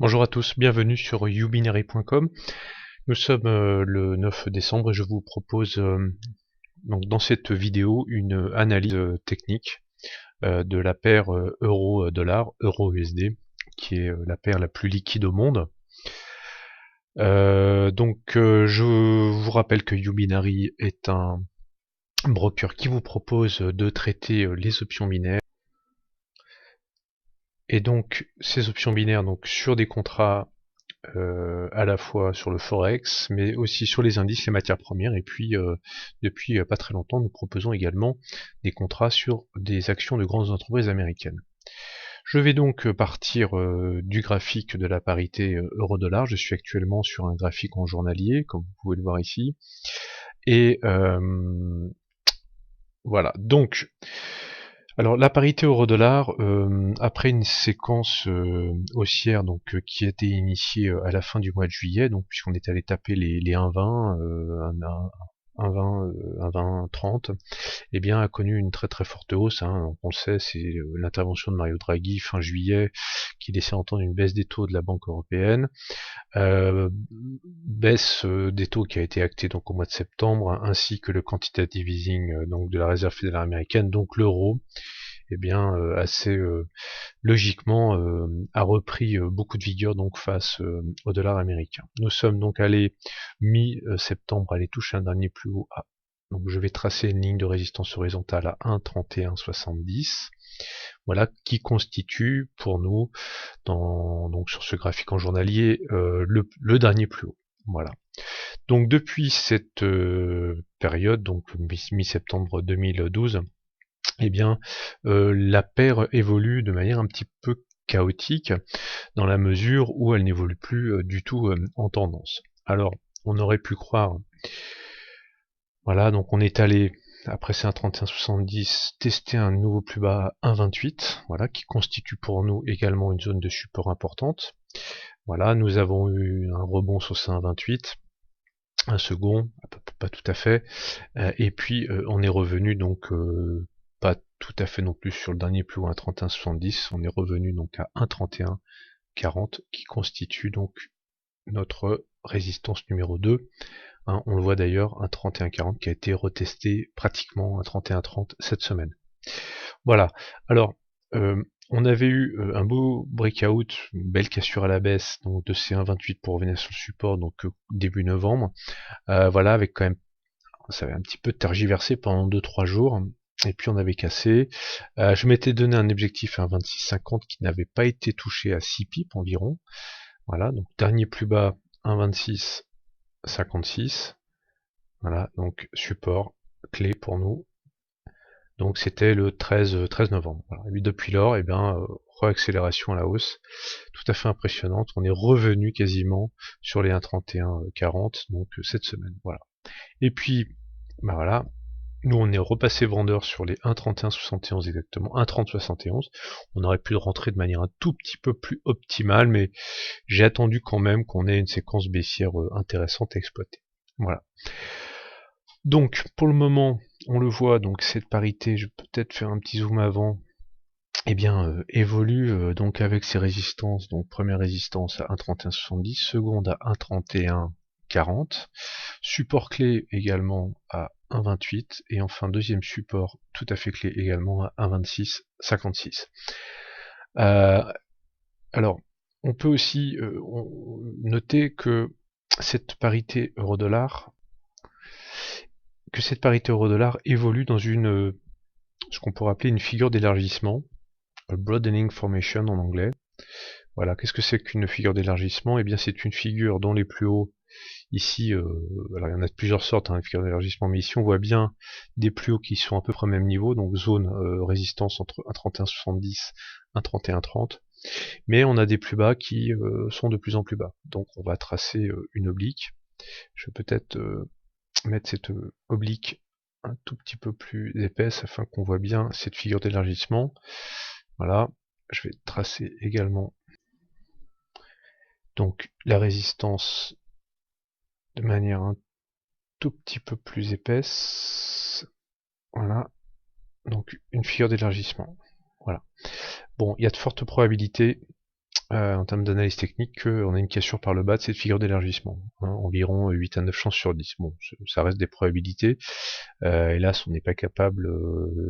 Bonjour à tous, bienvenue sur ubinary.com. Nous sommes le 9 décembre et je vous propose donc dans cette vidéo une analyse technique de la paire euro-dollar, euro-USD, qui est la paire la plus liquide au monde. Je vous rappelle que Ubinary est un broker qui vous propose de traiter les options binaires. Et donc ces options binaires donc sur des contrats à la fois sur le forex, mais aussi sur les indices, les matières premières, et puis depuis pas très longtemps, nous proposons également des contrats sur des actions de grandes entreprises américaines. Je vais donc partir du graphique de la parité euro-dollar. Je suis actuellement sur un graphique en journalier, comme vous pouvez le voir ici, et voilà. Donc, alors la parité euro-dollar, après une séquence haussière qui a été initiée à la fin du mois de juillet, donc puisqu'on est allé taper les 1,20, 1,20, 1,20-30, eh bien a connu une très très forte hausse. Donc on le sait, c'est l'intervention de Mario Draghi fin juillet qui laissait entendre une baisse des taux de la Banque européenne. Baisse des taux qui a été actée donc au mois de septembre, ainsi que le quantitative easing donc de la Réserve fédérale américaine, donc l'euro, eh bien assez logiquement a repris beaucoup de vigueur donc face au dollar américain. Nous sommes donc allés mi-septembre aller toucher un dernier plus haut à, donc je vais tracer une ligne de résistance horizontale à 1,3170. Voilà, qui constitue pour nous, donc sur ce graphique en journalier, le dernier plus haut. Voilà. Donc depuis cette période, donc mi-septembre 2012, eh bien la paire évolue de manière un petit peu chaotique, dans la mesure où elle n'évolue plus du tout en tendance. Alors, on aurait pu croire, voilà, donc on est allé après ces 1,3170 tester un nouveau plus bas à 1,28, voilà, qui constitue pour nous également une zone de support importante. Voilà, nous avons eu un rebond sur ces 1,28, un second, pas tout à fait, et puis on est revenu donc pas tout à fait non plus sur le dernier plus haut, 1,3170, on est revenu donc à 1,3140 qui constitue donc notre résistance numéro 2. On le voit d'ailleurs, un 31,40 qui a été retesté pratiquement à 31,30 cette semaine. Voilà. Alors, on avait eu un beau breakout, une belle cassure à la baisse, donc de ces 1,28 pour revenir sur le support, donc début novembre. Voilà, avec quand même, ça avait un petit peu tergiversé pendant 2-3 jours. Et puis on avait cassé. Je m'étais donné un objectif à 1,2650 qui n'avait pas été touché à 6 pips environ. Voilà, donc dernier plus bas 1,2656. Voilà, donc support clé pour nous. Donc c'était le 13 novembre. Voilà. Et depuis lors, eh bien, réaccélération à la hausse, tout à fait impressionnante. On est revenu quasiment sur les 1,3140 donc cette semaine. Voilà. Et puis, bah voilà, nous on est repassé vendeur sur les 1,3171 exactement, 1,3071. On aurait pu rentrer de manière un tout petit peu plus optimale, mais j'ai attendu quand même qu'on ait une séquence baissière intéressante à exploiter. Voilà. Donc pour le moment, on le voit, donc cette parité, je peux peut-être faire un petit zoom avant, eh bien évolue donc avec ses résistances, donc première résistance à 1,3170, seconde à 1,3140, support clé également à 1,28 et enfin deuxième support tout à fait clé également à 1,2656. Alors on peut aussi noter que cette parité euro-dollar évolue dans ce qu'on pourrait appeler une figure d'élargissement, a broadening formation en anglais. Voilà, qu'est-ce que c'est qu'une figure d'élargissement? Eh bien c'est une figure dont les plus hauts, ici, alors il y en a de plusieurs sortes, les figures d'élargissement, mais ici on voit bien des plus hauts qui sont à peu près au même niveau, donc zone résistance entre 1,3170 et 1,3130, mais on a des plus bas qui sont de plus en plus bas. Donc on va tracer une oblique. Je vais peut-être mettre cette oblique un tout petit peu plus épaisse afin qu'on voit bien cette figure d'élargissement. Voilà, je vais tracer également donc la résistance de manière un tout petit peu plus épaisse. Voilà, donc une figure d'élargissement. Voilà. Bon, il y a de fortes probabilités en termes d'analyse technique, qu'on a une cassure par le bas de cette figure d'élargissement, hein, environ 8 à 9 chances sur 10. Bon, ça reste des probabilités. Hélas, on n'est pas capable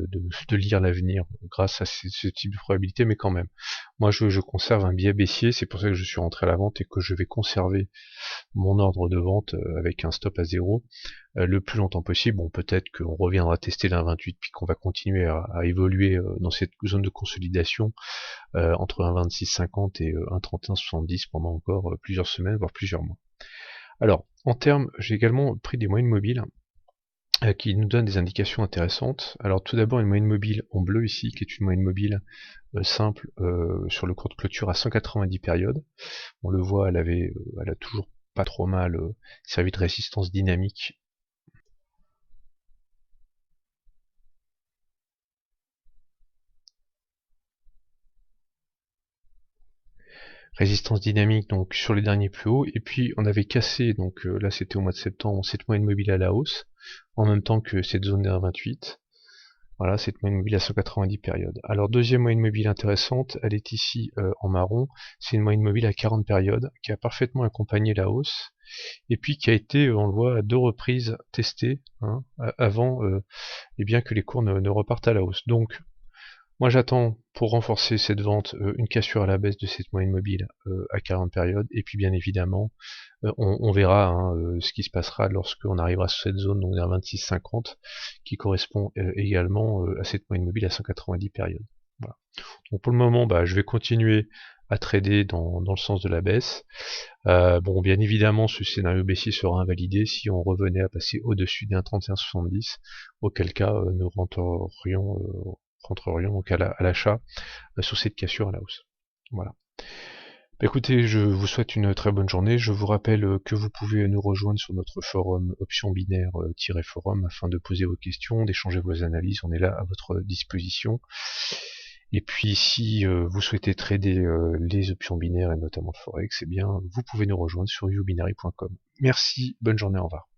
de lire l'avenir grâce à ce type de probabilité, mais quand même. Moi, je conserve un biais baissier, c'est pour ça que je suis rentré à la vente et que je vais conserver mon ordre de vente avec un stop à 0 le plus longtemps possible. Bon, peut-être qu'on reviendra tester l'1,28 puis qu'on va continuer à évoluer dans cette zone de consolidation entre 1,2650 et 1,3170 pendant encore plusieurs semaines, voire plusieurs mois. Alors, en termes, j'ai également pris des moyennes mobiles qui nous donnent des indications intéressantes. Alors tout d'abord une moyenne mobile en bleu ici, qui est une moyenne mobile simple sur le cours de clôture à 190 périodes. On le voit, elle a toujours pas trop mal servi de résistance dynamique. Résistance dynamique donc sur les derniers plus hauts, et puis on avait cassé, donc là c'était au mois de septembre, cette moyenne mobile à la hausse, en même temps que cette zone des 28. Voilà, cette moyenne mobile à 190 périodes. Alors deuxième moyenne mobile intéressante, elle est ici en marron, c'est une moyenne mobile à 40 périodes, qui a parfaitement accompagné la hausse, et puis qui a été, on le voit, à 2 reprises testée, hein, avant eh bien que les cours ne repartent à la hausse. Donc moi j'attends pour renforcer cette vente une cassure à la baisse de cette moyenne mobile à 40 périodes, et puis bien évidemment on verra hein, ce qui se passera lorsqu'on arrivera sur cette zone, donc vers 26,50, qui correspond également à cette moyenne mobile à 190 périodes. Voilà. Donc pour le moment, je vais continuer à trader dans le sens de la baisse. Bon, bien évidemment, ce scénario baissier sera invalidé si on revenait à passer au-dessus des 1,3170, auquel cas nous rentrerions donc à l'achat sur cette cassure à la hausse. Voilà. Écoutez, je vous souhaite une très bonne journée. Je vous rappelle que vous pouvez nous rejoindre sur notre forum option binaire-forum afin de poser vos questions, d'échanger vos analyses. On est là à votre disposition. Et puis si vous souhaitez trader les options binaires et notamment le forex, eh bien vous pouvez nous rejoindre sur youbinary.com. Merci, bonne journée, au revoir.